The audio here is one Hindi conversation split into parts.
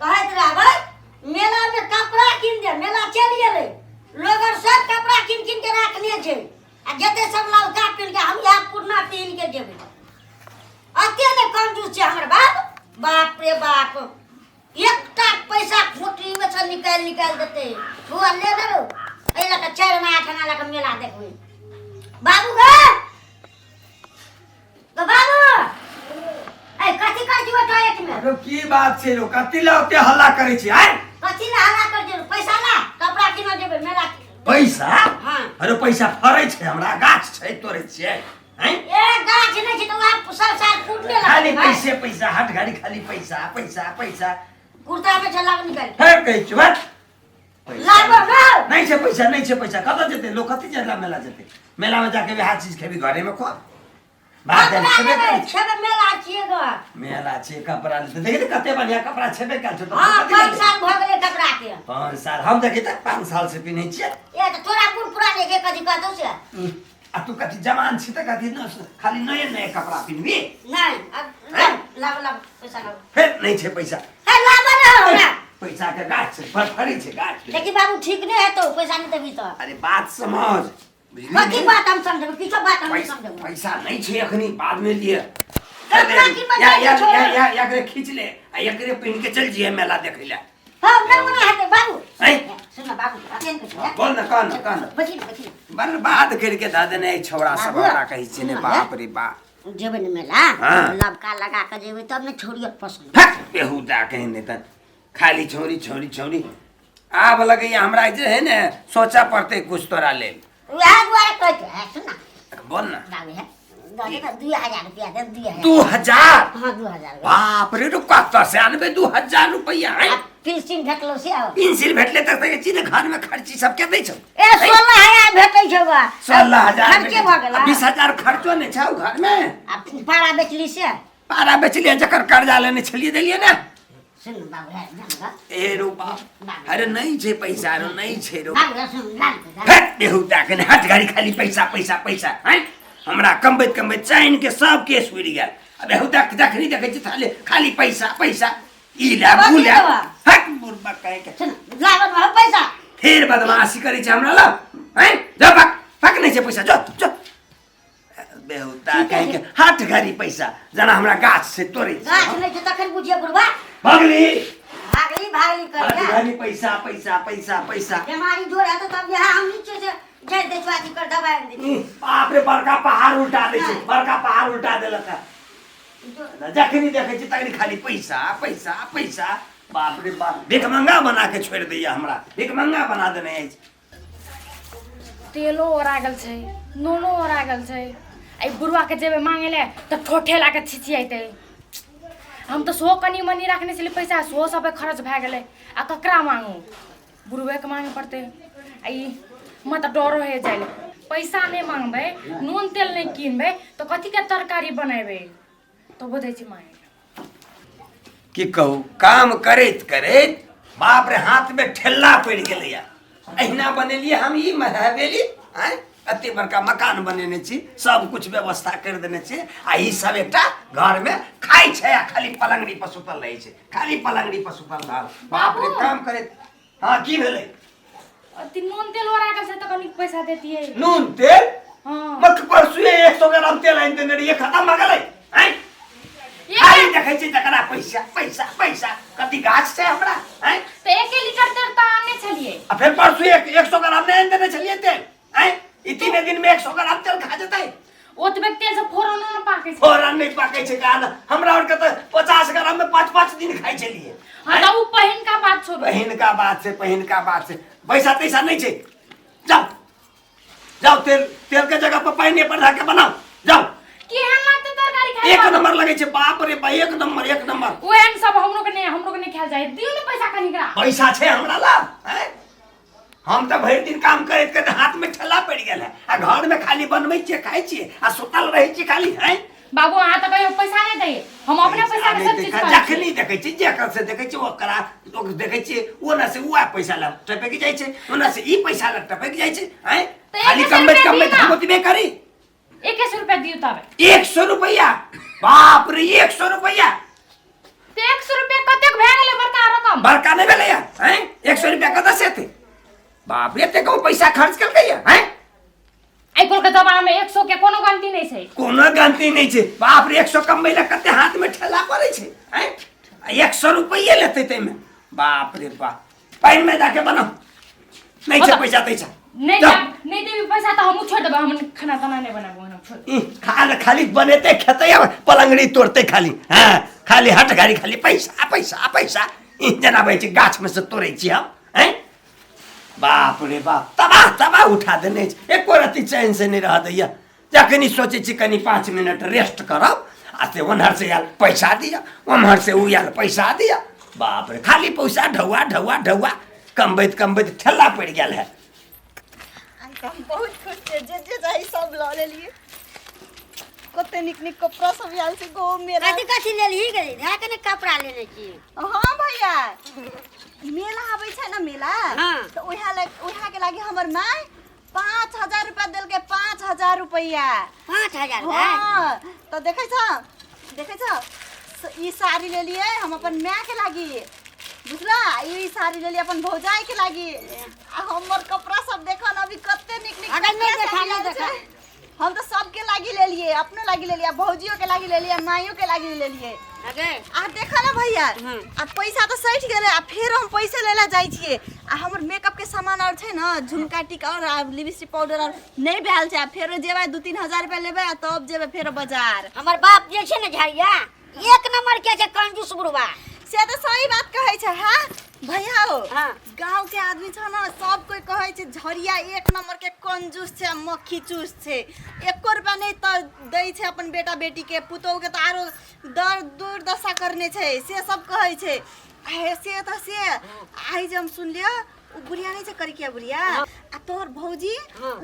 कहत रहबै मेला में कपड़ा किन दे मेला चल गेलै लोग सब कपड़ा किन किन के रखने छै आ जते सब ललका पिन के हम यहाँ पुरना पिन के जेबै अते ने कंजूस छै हमर बाप रे बाप एकटा पैसा खोटी में से निकाल देते हुआ ले दो ए लका 4 आना 8 आना लका मेला देखबै बाबू गे तो बाबू ए कथि कर दियो टॉयलेट में अरे की बात छै लो कथि लाते हल्ला करे छी आय कथि ला हल्ला कर दियो पैसा ला कपड़ा किन जेबै मेला पैसा हां अरे पैसा फरै छै हमरा गाछ छै तोरे छियै हैं ए गाछ नै छै त वहां सब साल फूटने लगा खाली पैसा हट गाड़ी खाली पैसा कुर्ता में छला निकाल हे कहै छी बात लाबो नहीं छै पैसा कत जेते लोग कथि जाला मेला जेते मेला में जाके हर चीज खेबी घरे में खो बात छबे मेला छिए ग मेला छै कपड़ा ले देखि कते बढ़िया कपड़ा छबे काल छ हां 5 साल भ गेलै कपड़ा के 5 साल हम देखि त 5 साल से पिनै छियै ए त तोरा पुर पुराने के कथि कहतो से आ तू कथि जवान छी त कथि न खाली नए कपड़ा पिनबी नहीं लाब पैसा लाब फिर नहीं छै पैसा है लाब न हमरा पैसा के गाछ छै फरी छै गाछ देखि बाबू ठीक नै है तो पैसा नै देबी त अरे बात समझ कथि बात हम समझब किछो बात हम समझब पैसा नहीं छै अखनी बाद में लिए कपड़ा की बता या एकरे खींच ले आ एकरे पहन के चल जिए मेला देखे ले हम न मना है बाबू हैं सुन बाबू अतेन के बोल न कान बची बर्बाद करके दा देने छौड़ा सब हमरा कहै छै ने बाप रे बाप जेबै न मेला लबका लगा के जेबै तब न छोड़ियो पसंद फक बेहुदा कहीं नहीं त खाली छोरी आब लगे हमरा जे है ने सोचा पड़ते कुछ तोरा ले वह दुआरे कहते है सुन ना बोल ना दावे है दावे का 2000 रुपया दे 2000 हां 2000 बाप रे रुक कत से आनबे 2000 रुपया है पेंसिल भेटलो से आओ पेंसिल भेटले तक के चीज घर में खर्ची सब के दै छौ ए 16000 भेटै छौ बा 16000 खर्चे भ गेला 20000 खर्चो नहीं छौ घर में आ पारा बेचली से पारा बेचलिए जकर कर्जा लेने छलिए देलिए ना सुन बाबू है जानगा ए रूपा अरे नहीं छे पैसा रो नहीं छे रो बाबू सुन लाल हट बेहुदा के हट गाड़ी खाली पैसा हैं हमरा कमबैत चाइन के सब केस उड़ गेल अब बेहुदा के देखनी देखे छी खाली पैसा ई ला बुला हट मुर्बा कहे के सुन लावन में पैसा फिर बदमाशी करे छी हमरा ल हैं जा फक नहीं छे पैसा जो बेहुदा कहे के हट गाड़ी पैसा जना हमरा गाछ से तोरे गाछ नहीं छ तखन बुझिए बुढ़वा भागली कर जा गाड़ी पैसा बीमारी जोड़ है तो तब यहां हम नीचे से जय देशवासी कर दबाए दे बाप रे बड़का पहाड़ उल्टा दे छै बड़का पहाड़ उल्टा देलक जखनी देखे छी तखनी खाली पैसा बाप रे बाप भिखमंगा बना के छोड़ दैया हमरा भिखमंगा बना देने अछि तेलो ओरा गेल छै नूनो ओरा गेल छै आई बुढ़वा के जेबे मांगे ले त ठोठे ला के छिछियाइते हम तो सो कनी मनी रखने छली पैसा सो सब खर्च भ गेले आ ककरा मांगू बुढ़वे के मांगे पड़ते आई मत डरो हे जाइले पैसा नहीं मांगबे नून तेल नहीं किनबे तो कथी के तरकारी बनेबे तो बोदै छी मांगे की कहू काम करैत बाप रे हाथ में ठेला पड़ गेलैया अहिना बनेलिए हम ई हवेली हैं अति बड़का मकान बनेने छी सब कुछ व्यवस्था कर देने छी आ ई सब एकटा घर में खाई छै आ खाली पलंगड़ी पर सुतल रहे छै खाली पलंगड़ी पर सुतल रहल बाप रे काम करे हां की भेलै अति नून तेल ओरा गेल छै त कनी पैसा देतिए नून तेल हां मत परसु 100 ग्राम तेल आइन देने रहिए खत्म भ गेलै हैं आई देखै छी तकरा पैसा कथि गाछ छै हमरा हैं त 1 लीटर तेल त आने छलिए आ फिर परसु 100 ग्राम नहीं आइन देने छलिए तेल हैं इतने दिन में 100 ग्राम तेल खा जतै ओतबे तेल से फोरन न पाके छै फोरन नहीं पाके छै गान हमरा और के त 50 ग्राम में 5-5 दिन खाइ छलिए हां त उ पहिन का बात छोड़ पहिन का बात से पैसा तैसा नहीं छै जाओ तेल के जगह पर पानी पर रख के बनाओ जाओ केहन लागते तरकारी खाए एक नंबर लगे छै बाप रे बा एक नंबर ओहन सब हमरो के नहीं खाल जाए दियो न पैसा कनी करा पैसा छै हमरा ला हैं हम तो भर दिन काम करते हाथ में ठेला पड़ गया है आ घर में खाली बनबै छियै खाइ छियै आ सुतल रहै छी खाली हैं बाबू आ त कहियो पैसा नहीं दै हम अपने पैसा के सब चीज कर जखनी देखै छी जेकर से देखै छी ओकरा लोग देखै छी ओना से उआ पैसा ला टपक जाय छै ओना से ई पैसा ला टपक जाय छै हैं खाली कमबै हम ओतबे करी 100 रुपया दियो तबे 100 रुपया बाप रे 100 रुपया ते 100 रुपया कतेक भ गेलै बड़का रकम बड़का नहीं भेलै हैं 100 रुपया कतऽ से थे बाप रे एते कम पैसा खर्च करकै हैं आई कोल के जमाना में 100 के कोनो गलती नहीं छै कोनो गलती नहीं छै बाप रे 100 कमबै ला कते हाथ में ठेला पड़ै छै हैं 100 रुपये लेते ते में बाप रे बाप पाइन में जाके बनाओ नहीं छै पैसा तै छै नहीं देबी पैसा तो हम छोड़ देबे हम खाना ताना नहीं बनाबो हम छोड़ खाली बनेते खेते पलंगड़ी तोड़ते खाली हाँ खाली हट गाड़ी खाली पैसा पैसा पैसा जना भाई गाछ में से तोड़े छी हम हैं बाप रे बाप तबाह तबाह उठा देने एको रति चैन से नहीं रह दैया जखनी सोचे छी कनी 5 मिनट रेस्ट करब आ से ओनहर से यार पैसा दिया ओनहर से उ यार पैसा दिया बाप रे खाली पैसा ढौआ ढौआ ढौआ कमबैत कमबैत ठेला पड़ गेल है हम बहुत खुश छे जे जाई सब ल लेलिए कते निक निक कपड़ा सब आयल से गो मेला कथी लेली गई धा के कपड़ा लेने छी हां भैया मेला आबै छै ना मेला हाँ। तो ओहा के लागी हमर माय 5000 रुपया देल के 5000 रुपया 5000 हां तो देखै छ ई साड़ी ले लिए हम अपन माय के लागी बुझला ई साड़ी ले लिए अपन भौजाई के लागी आ हमर कपड़ा सब देखन अभी कते निक निक अगर नहीं देखा नहीं देखा हम तो सबके लागी ले लिए अपने लागी ले लिया भौजियों के लागी ले लिया माइयों के लागी ले लिए आ देखा ना भैया आ पैसा तो सैठ गेले आ फिर हम पैसे लेला जाई छिए आ हमर मेकअप के सामान और छै ना झुमका टिका और लिपस्टिक पाउडर और नहीं भेल छै फिर जेबै 2-3 हजार रुपया लेबै तब जेबै फिर बाजार हमर बाप जे छै ने झरिया एक नंबर के छै कंजूस बुढ़वा से तो सही बात कहै छै हां भैया हो हाँ। गांव के आदमी छ ना सब कोई कहै छै झरिया एक नंबर के कंजूस छै मक्खी चूस छै 1 रुपया नहीं तो दै छै अपन बेटा बेटी के पुतौ के तो आरो दुर्दशा करने छै से सब कहै छै से तो से आई जब सुन लियो उ बुढ़िया नहीं छै करिकिया बुढ़िया आ तोर भौजी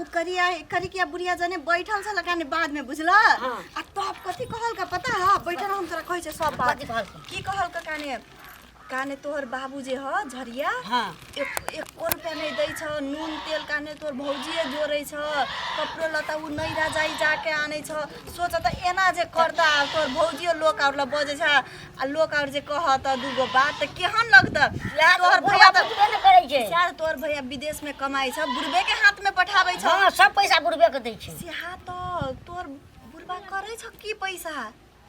उ करिकिया बुढ़िया जने बैठल छ लगाने बाद में बुझला आ तब कथि कहल का पता है बैठल हम तोरा कहै छै सब बात की कहल का काने तोहर बाबू जे ह झरिया हां 1 रुपया नहीं दै छ नून तेल काने तोर भौजीए जोरै छ कपड़ो लता उ नैरा जाई जाके आनै छ सोच त एना जे करता तोर भौजीए लोक और ल बजे छ आ लोक और जे कह त दुगो बात त केहन लगत तोहर भैया त न करै छै शायद तोर भैया विदेश में कमाई छ बुढ़बे के हाथ में पठाबै छ हां सब पैसा बुढ़बे के दै छै से हां त तोर बुढ़बा करै छ की पैसा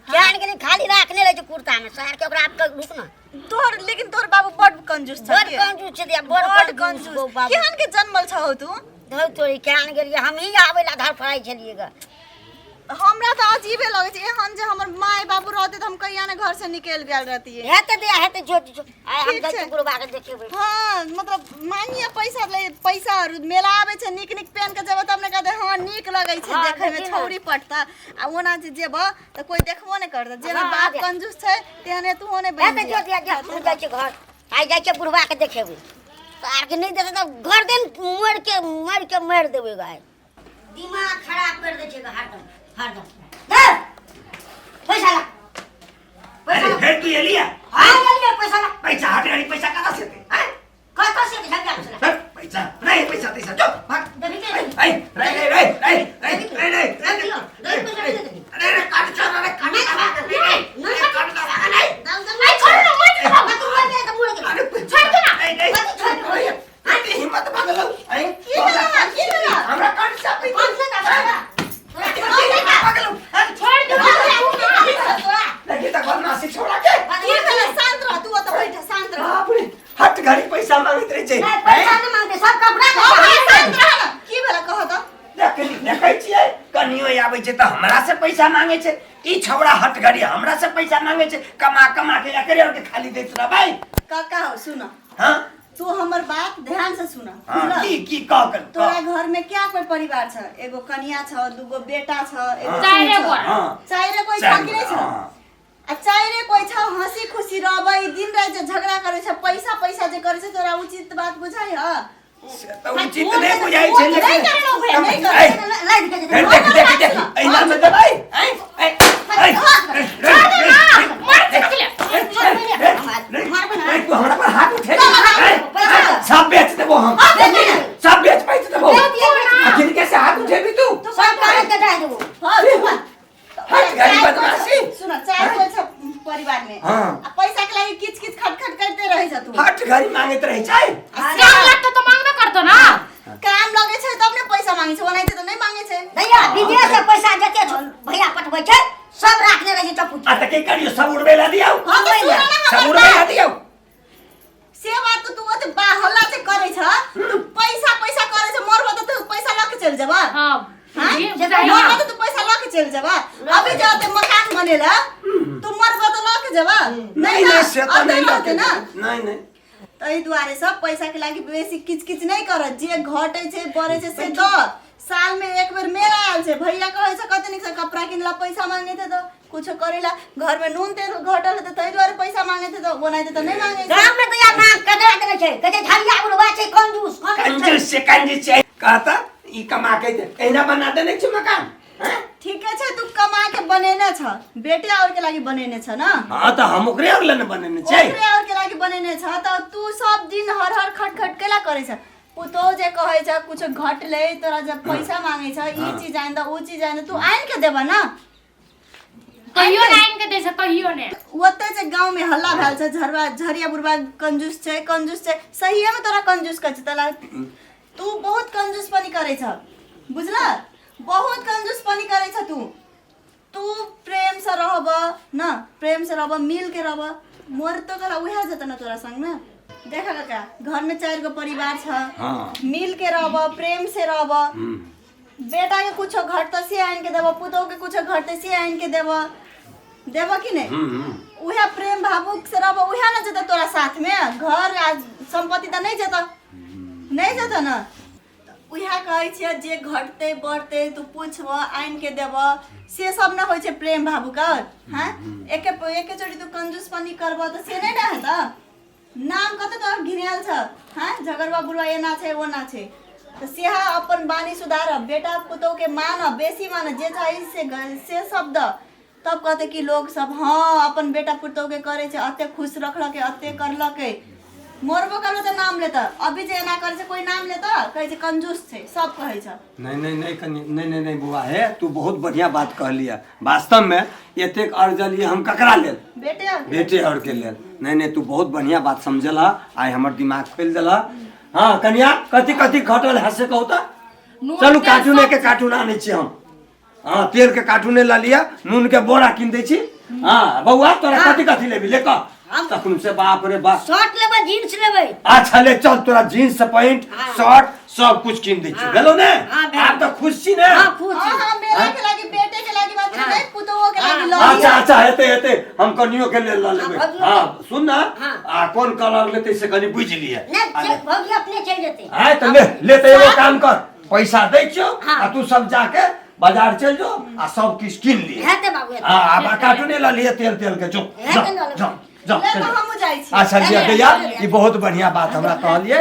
जान के लिए खाली रखने ले कुर्ता में सार के ओकरा आप रुक ना तोर लेकिन तोर बाबू बड़ कंजूस छ बड़ कंजूस छै दिया बड़ कंजूस केहन के जन्मल छ हो तू धौ तोरी कान गेलिए हम ही आवे ला धर फराई छलिएगा हमरा तो अजीबे लगे छै एहन जे हमर माय बाबू रहते त हम कहिया ने घर से निकल गेल रहतिए हेते दे हेते जोटी आय हम ठीक जाके छै। बुढ़वा के देखेबै हां मतलब मानिए पैसा मेला आवे छै निक निक पहन के जेब त हमने कहते हां निक लगे छै हाँ, देखे में देखी ना। छौरी पटता आ ओना जे जेब त कोई देखबो ने करता जे हाँ, बाप आगे। कंजूस छै तेहने तू होने हेते बन जोटी जा हम जाय छै घर आय जाय छै बुढ़वा के देखेबै तो आके नहीं देखे तो घर दिन मार के मार देबै गाय दिमाग खराब कर दे छै हरदम दे पैसा ला अरे फिर तू ये लिया हां ले पैसा ला पैसा हट गाड़ी पैसा कहां से थे हैं कत से झगड़ा से पैसा नहीं पैसा पैसा जो भाग देबी के ए अरे काट चल अरे काट नहीं काट लगा नहीं नहीं छोड़ ना मत तू मर गया तो मुड़ गया अरे छोड़ दे ना नहीं छोड़ अरे हिम्मत भागल आई हमरा काट सा कौन से दबा छोड़ दो लगे तक बदमाशी छोड़ा के की भेल शांत रह तू त बैठ शांत रह बाप रे हट गाड़ी पैसा मांगत रहे छे पैसा नहीं मांगते सब कपड़ा शांत रह ना की भेल कह त देखै छियै कनियो आबै छै त हमरा से पैसा मांगे छै ई छौड़ा हट गाड़ी हमरा से पैसा मांगे छै कमा कमा के एकरे और के खाली देत रह भाई काका हो सुन हां तू हमर बात ध्यान से सुन हां की कह कर तोरा घर में क्या कोई परिवार छ एगो कन्या छ दूगो बेटा छ एगो चाइरे छ। गो। हां चाइरे कोई छ कि नहीं छ आ चाइरे कोई छ हंसी खुशी रहबै दिन रात जे झगड़ा करे छ पैसा जे करे छ तोरा उचित बात बुझाइ ह तो उचित नहीं बुझाई छै नहीं करनो भैया नहीं करनो लाई दे देख एना में दे भाई तू हमरा पर हाथ उठे सब बेच देबो हम सब बेच पैसे देबो आखिर कैसे हाथ उठे भी तू सब काहे के दे देबो हां सुन हट गाड़ी बदमाशी सुन चाइरे कोई छ परिवार में हां आ पैसा के लागि किच किच खटखट करते रहे छ छ तू हट घरी मांगत रही छै काम लागतो तो मांगबे करतो ना काम लगे छै तब ने पैसा मांगे छै ओनाइते त नहीं मांगे छै भैया विदेश से पैसा जते भैया पठबै छै सब राखने रही चप्पू आ त के करियो सब उड़बे ला दियौ हां तो सुन ना सब उड़बे ला दियौ से बात तो तू ओते बाहला से करे छ तू पैसा पैसा करे छ मोर बत तू पैसा लेके चल जेबा हां मोर बत तू पैसा लेके चल जेबा अभी जाते मकान बनेला तू मोर बत लेके जेबा नहीं से तो नहीं लते ना नहीं तै दुआरे सब पैसा के लागि बेसी किचकिच नहीं कर जे घटे छै बरे छै से दो साल में एक बेर मेरा आयल छै भैया कहै छै कते निक से कपड़ा किनला पैसा मांगे थे तो कुछ करेला घर में नून तेल घटल त तै दुआरे पैसा मांगे थे तो बनाइते त नहीं मांगे गांव में तो या मांग कदरा करे छै कते झरिया बुढ़वा छै कंजूस से कहता ई कमा के एना बना देने छै मकान ठीक है तू कमा के बनेने छ बेटे और के लागि बनेने छ ना हां त हम ओकरे और लेने बनेने छै ओकरे और के लागि बनेने छ त तू सब दिन हर हर खट केला करे छ पुतो जे कहै छ कुछ घट ले तोरा जब पैसा मांगे छ ई चीज आइन द उ चीज आइन तू आइन के देबा ना कहियो नाइन के दे छ कहियो ने ओते जे गांव में हल्ला भेल छ झरिया बुढ़वा कंजूस छै सही में तोरा कंजूस कछ तला तू बहुत कंजूसपनी करे छ बुझला बहुत कंजूसपनी करे छ तू प्रेम से रहब ना प्रेम से रहब मिल के रहब मोर तो कला उहे जत ना तोरा संग में देखा का घर में 4 गो परिवार छ हां मिल के रहब प्रेम से रहब बेटा के कुछ घटत से आइन के देब पुतो के कुछ घटत से आइन के देब कि नहीं उहे प्रेम भावुक से रहब उहे ना जत तोरा साथ में घर संपत्ति त नहीं जत ना उहे कहै छै जे घटते बढ़ते तू पूछब आइन के देब से सब ना होय छै प्रेम भावुक हां एके चोटी तू कंजूसपनी करब त से नहीं ना हेत नाम कते तो घिनाल छ हां झगड़वा बुढ़वा एना छै ओना छै त सेहा अपन बानी सुधार बेटा पुतो के मान बेसी मान जे चाहिए से शब्द तब कहते कि लोग सब हां अपन बेटा पुतो के करे छै अते खुश रखलके अते करलके मोरबो करबो त नाम लेता अभी जे एना करे छै कोई नाम लेता कहै छै कंजूस छै सब कहै छै नहीं बुआ है तू बहुत बढ़िया बात कहलिया वास्तव में एतेक अर्जन ये हम ककरा लेल बेटे और के लेल नहीं तू बहुत बढ़िया बात समझला आइ हमर दिमाग खोल देला हां कन्या कथी घटल है से कहू त चलू कार्टून के कार्टून आनै छी हम हां तेल के कार्टून ला लिया नून के बोरा किन दै छी हां बउआ तोरा कथी लेबी ले क तखन से बाप रे बाप शर्ट लेबे जींस लेबे अच्छा ले चल तोरा जींस पैंट शर्ट सब कुछ किन दै छी गेलो ने आप तो खुश छी ने हां खुश छी हां मेरा के लागि बेटे के लागि बात नहीं पुतोओ के लागि ल अच्छा हेते हम कनियो के ले ल लेबै हां सुन ना आ कोन कलर लेते से कनी बुझ लिए नहीं भौजी अपने चल जेते हां तो ले तो एगो काम कर पैसा दै छियो आ तू सब जाके बाजार चल जो आ सब किछ किन लिए हेते बाबू हां अब कार्टून ला लिए तेल के जो ले तो हम जाई छी अच्छा लिया दैया ई बहुत बढ़िया बात हमरा कहलिए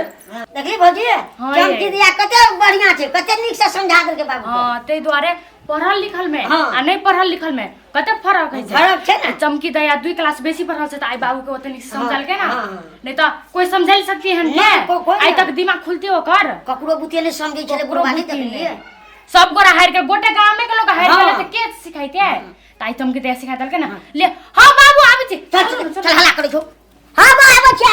देखली भौजी चमकी दिया कते बढ़िया छै कते नीक से समझा देलके बाबू हां तै दुआरे पढ़ल लिखल में आ नहीं पढ़ल लिखल में कते फरक है फरक छै ना चमकी दया 2 क्लास बेसी पढ़ल छै त आई बाबू के ओते नीक समझल के ना नहीं तो कोई समझल सकती है ने आई तक दिमाग खुलती ओकर ककरो बुतेले समझै छले गुरबानी देखलिए सब गोरा हार के गोटे गांव में के लोग हार गेले त के सिखाइते ताई चमकी दया सिखा दल के ना ले हां बाबू आबै छी चल हल्ला करै छौ हां बा आबै छी